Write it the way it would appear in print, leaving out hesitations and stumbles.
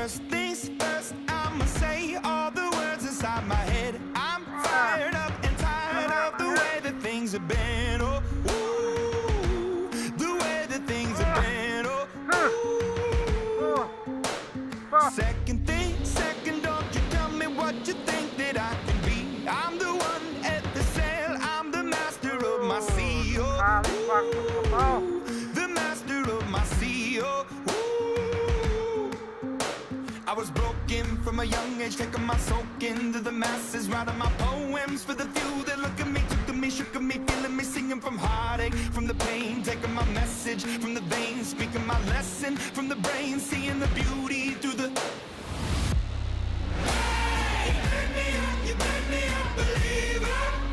First things first, I'ma say all the words inside my head. I'm fired up and tired of the way that things have been. Oh, ooh, the way that things have been. Oh, ooh. Second thing, second, don't you tell me what you think that I can be. I'm the one at the sail, I'm the master of my sea. Oh, ooh, the master of my sea. Oh, ooh. I was broken from a young age, taking my soak into the masses, writing my poems for the few that look at me, took to me, shook at me, feeling me, singing from heartache, from the pain, taking my message from the veins, speaking my lesson from the brain, seeing the beauty through the... Hey, you made me a believer.